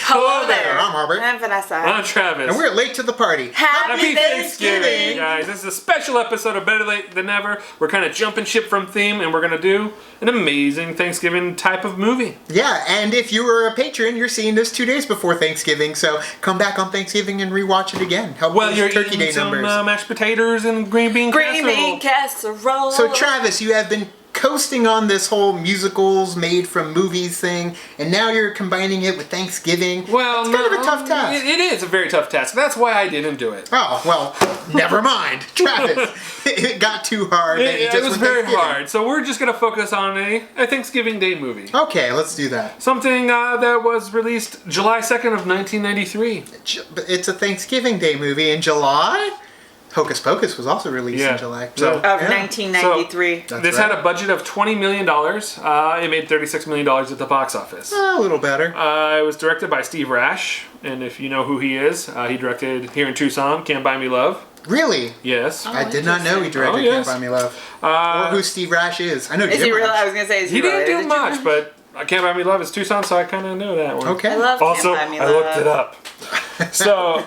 Hello there. I'm Robert. I'm Vanessa. I'm Travis. And we're late to the party. Happy Thanksgiving! Guys. This is a special episode of Better Late Than Never. We're kind of jumping ship from theme, and we're going to do an amazing Thanksgiving type of movie. Yeah, and if you were a patron, you're seeing this 2 days before Thanksgiving, so come back on Thanksgiving and rewatch it again. Help Well, those you're Turkey eating Day some numbers. mashed potatoes and green bean casserole. So Travis, you have been coasting on this whole musicals made from movies thing, and now you're combining it with Thanksgiving. Well, it's kind of a tough task. It is a very tough task. That's why I didn't do it. Oh, well, never mind. Travis, it got too hard. And It was very hard. So we're just going to focus on a Thanksgiving Day movie. Okay, let's do that. Something that was released July 2nd of 1993. It's a Thanksgiving Day movie in July? Hocus Pocus was also released in July. So, of 1993. So, this had a budget of $20 million. It made $36 million at the box office. A little better. It was directed by Steve Rash. And if you know who he is, he directed Here in Tucson, Can't Buy Me Love. Really? Yes. I did not know he directed Can't Buy Me Love. Or who Steve Rash is. I know Jim Is he real? Rash. I was going to say, is He didn't do much, but Can't Buy Me Love is Tucson, so I kind of know that one. Okay. I love Also, Can't Buy Me I Love. looked it up. So,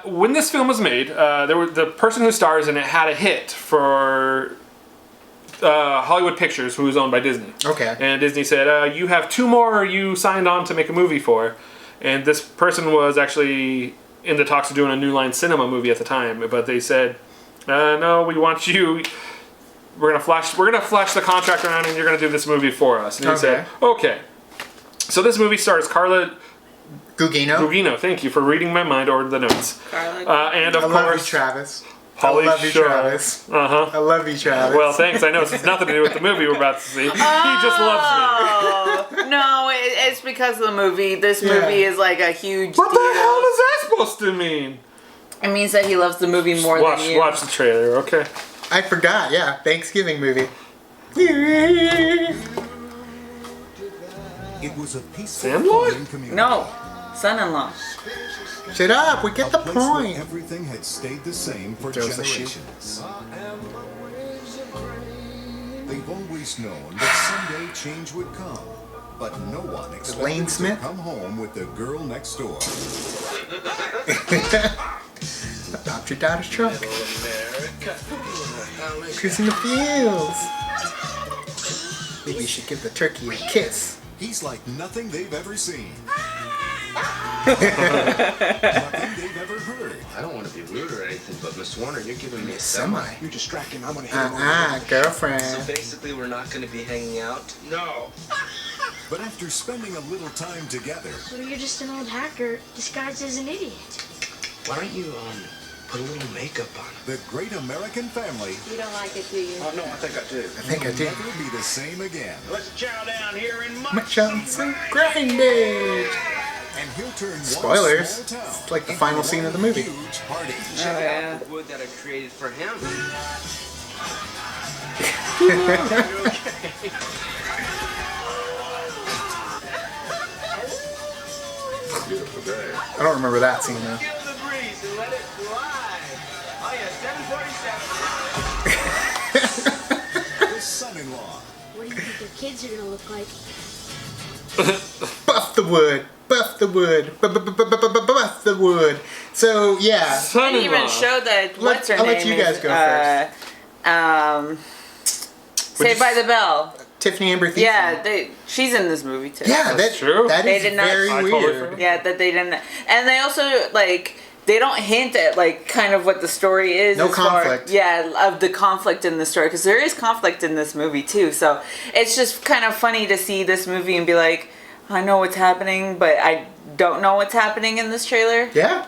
when this film was made, the person who stars in it had a hit for Hollywood Pictures, who was owned by Disney. Okay. And Disney said, you have 2 more you signed on to make a movie for. And this person was actually in the talks of doing a New Line Cinema movie at the time, but they said, no, we want you... We're gonna flash the contract around, and you're gonna do this movie for us. And he said, okay. So this movie stars Carla Gugino. Thank you for reading my mind or the notes. Carla. And of I love you, course, Travis. Pauly I love you, Shore. Travis. Uh-huh. I love you, Travis. Well, thanks. I know it's nothing to do with the movie we're about to see. He just loves Oh, no, it's because of the movie. This movie is like a huge me. What deal. the hell is that supposed to mean? It means that he loves the movie more than you. Watch the trailer, okay? I forgot, yeah. Thanksgiving movie. It was a peaceful Sandlot? farming community. No, son-in-law. Shut up, we get A the place where point. everything had stayed the same for Throws the shoe. generations. They've always known that someday change would come, but no one expected Lane to Smith? come home with the girl next door. Adopt your daughter's truck. Cruising the fields. Maybe you should give the turkey a kiss. He's like nothing they've ever seen. Nothing they've ever heard. I don't want to be rude or anything, but Miss Warner, you're giving me a Semi. You're distracting. I'm gonna hit him on the Girlfriend. So basically, we're not gonna be hanging out. No. But after spending a little time together, Well, you're just an old hacker disguised as an idiot. Why don't you put a little makeup on him? the great American family You don't like it, do you? Oh no, I think I do. I think I will did. never be the same again. Let's chow down here in Much on some grindage. And he'll turn Spoilers. one small town It's like the into final scene of the one movie. Huge party. Check Oh, yeah. out the wood that I created for him. Beautiful day. I don't remember that scene though. Feel the breeze and let it fly. Oh yeah, 747. The son-in-law. What do you think your kids are gonna look like? Buff the wood. Buff the wood. Buff the wood. So yeah. They Son-in-law. even showed that. What's her I'll name? let you guys is, go Saved by the Bell. Tiffany Amber Thiessen. Yeah, she's in this movie too. Yeah, That's true. That They is did not- very I totally weird. forgot. Yeah, that they didn't, and they also like they don't hint at like kind of what the story is. No as far- conflict. yeah, of the conflict in the story because there is conflict in this movie too. So it's just kind of funny to see this movie and be like, I know what's happening, but I don't know what's happening in this trailer. Yeah.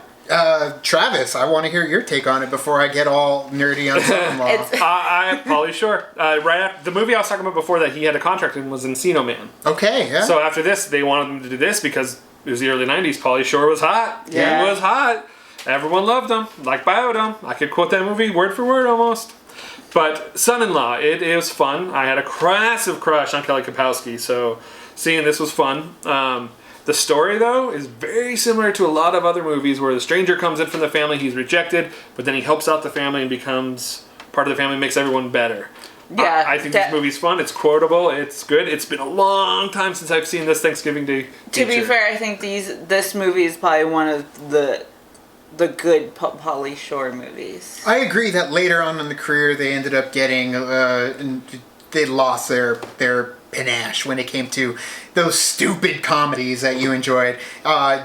Travis, I want to hear your take on it before I get all nerdy on son-in-law. Pauly Shore. Right after the movie I was talking about before that he had a contract in was Encino Man. Okay, yeah. So after this, they wanted him to do this because it was the early '90s. Pauly Shore was hot. Yeah. He was hot. Everyone loved him, like Biodome. I could quote that movie word for word almost. But Son-in-Law, it is fun. I had a massive crush on Kelly Kapowski, so seeing this was fun. The story, though, is very similar to a lot of other movies where the stranger comes in from the family, he's rejected, but then he helps out the family and becomes part of the family, makes everyone better. Yeah, I think this movie's fun. It's quotable. It's good. It's been a long time since I've seen this Thanksgiving Day. To be fair, I think this movie is probably one of the good Pauly Shore movies. I agree that later on in the career they ended up getting they lost their panache when it came to those stupid comedies that you enjoyed.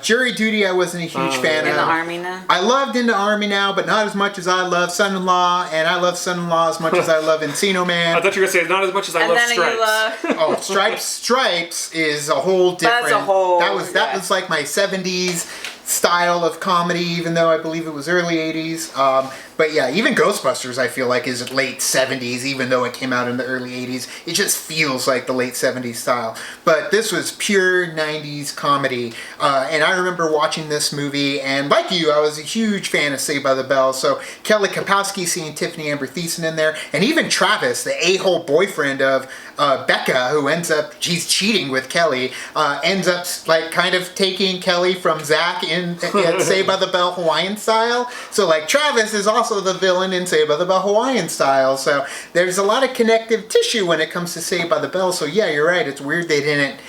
Jury Duty I wasn't a huge fan of. In the Army Now? I loved In the Army Now, but not as much as I love Son-in-Law, and I love Son-in-Law as much as I love Encino Man. I thought you were going to say not as much as I love Stripes. Stripes is a whole different... That's a whole... That was like my 70s style of comedy, even though I believe it was early 80s. But yeah, even Ghostbusters I feel like is late 70s, even though it came out in the early 80s. It just feels like the late 70s style. But this was pure 90s comedy. And I remember watching this movie, and like you, I was a huge fan of Saved by the Bell. So Kelly Kapowski, seeing Tiffany Amber Thiessen in there, and even Travis, the a-hole boyfriend of Becca, who ends up, she's cheating with Kelly, ends up like kind of taking Kelly from Zach in Saved by the Bell Hawaiian Style. So like Travis is also the villain in Saved by the Bell Hawaiian Style. So there's a lot of connective tissue when it comes to Saved by the Bell. So yeah, you're right. It's weird they didn't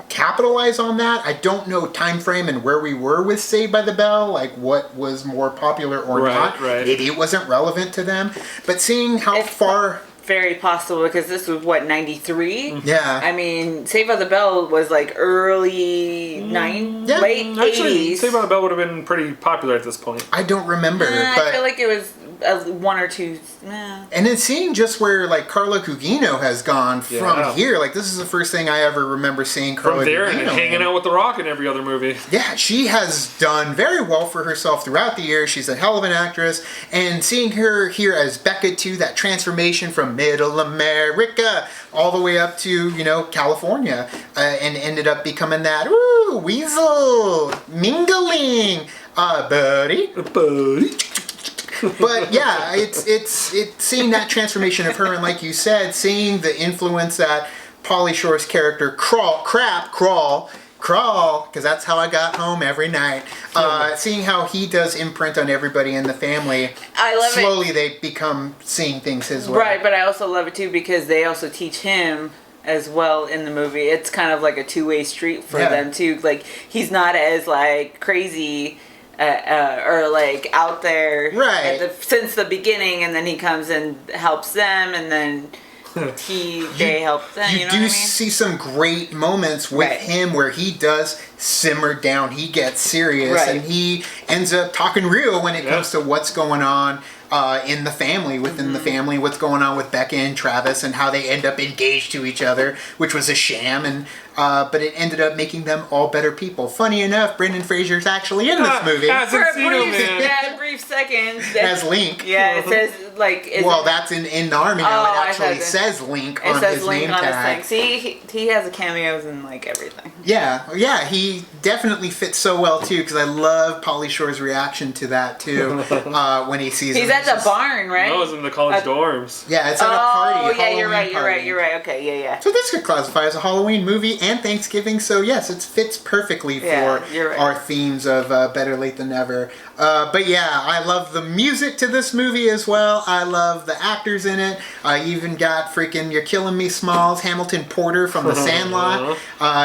capitalize on that. I don't know time frame and where we were with Saved by the Bell, like what was more popular or not. Right. Maybe it wasn't relevant to them. But seeing how far... Very possible, because this was what, 93? Yeah. I mean, Saved by the Bell was like early late Actually, 80s. Saved by the Bell would have been pretty popular at this point. I don't remember, but I feel like it was one or two. And then seeing just where like Carla Gugino has gone from here, like this is the first thing I ever remember seeing Carla From there Gugino and hanging out with The Rock in every other movie. Yeah, she has done very well for herself throughout the years. She's a hell of an actress, and seeing her here as Becca too, that transformation from Middle America all the way up to California, and ended up becoming that weasel mingling, buddy. But yeah, it's seeing that transformation of her, and like you said, seeing the influence that Pauly Shore's character Crawl, because that's how I got home every night. Seeing how he does imprint on everybody in the family. I love it. Slowly they become seeing things his way. Right, but I also love it too because they also teach him as well in the movie. It's kind of like a two-way street for them too. Like he's not as like crazy or like out there since the beginning, and then he comes and helps them, and then they help them. You know what I mean? See some great moments with him where he does simmer down. He gets serious, and he ends up talking real when it comes to what's going on in the family, within the family, what's going on with Becca and Travis, and how they end up engaged to each other, which was a sham, and but it ended up making them all better people. Funny enough, Brendan Fraser's actually in this movie. As For a Encino brief second. As Link. Yeah, it says like... Well, that's in the Army now. Oh, it actually says Link on his name tag. See, he has cameos in like everything. Yeah, he definitely fits so well too, because I love Pauly Shore's reaction to that too, when he sees He's him. at the barn, right? No, it's in the college dorms. Yeah, it's at a party. Oh, yeah, you're Halloween right. Okay, yeah. So this could classify as a Halloween movie and Thanksgiving, so yes, it fits perfectly for our themes of Better Late Than Never. But yeah, I love the music to this movie as well. I love the actors in it. I even got freaking You're Killing Me Smalls, Hamilton Porter from The Sandlot.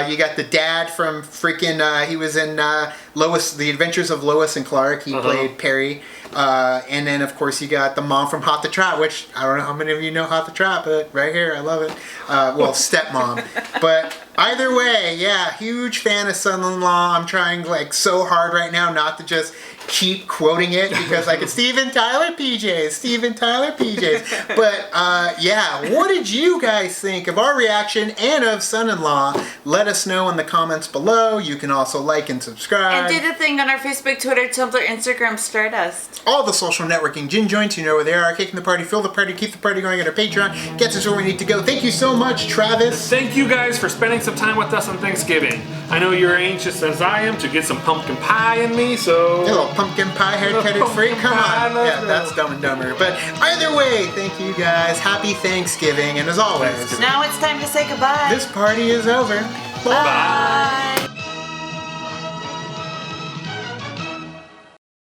You got the dad from freaking, he was in The Adventures of Lois and Clark. He played Perry. And then, of course, you got the mom from Hot the Trot, which I don't know how many of you know Hot the Trot, but right here, I love it. Well, stepmom. But either way, yeah, huge fan of Son-in-Law. I'm trying like so hard right now not to just keep quoting it because like it's Steven Tyler PJs. But yeah, what did you guys think of our reaction and of Son-in-Law? Let us know in the comments below. You can also like and subscribe. And do the thing on our Facebook, Twitter, Tumblr, Instagram, Stardust. All the social networking gin joints, you know where they are. Kicking the party, fill the party, keep the party going at our Patreon. Gets us where we need to go. Thank you so much, Travis. Thank you guys for spending some time with us on Thanksgiving. I know you're anxious as I am to get some pumpkin pie in me, so... A little pumpkin pie haircutted freak? Come on. Yeah, that's Dumb and Dumber. But either way, thank you guys. Happy Thanksgiving. And as always... Now it's time to say goodbye. This party is over. Bye.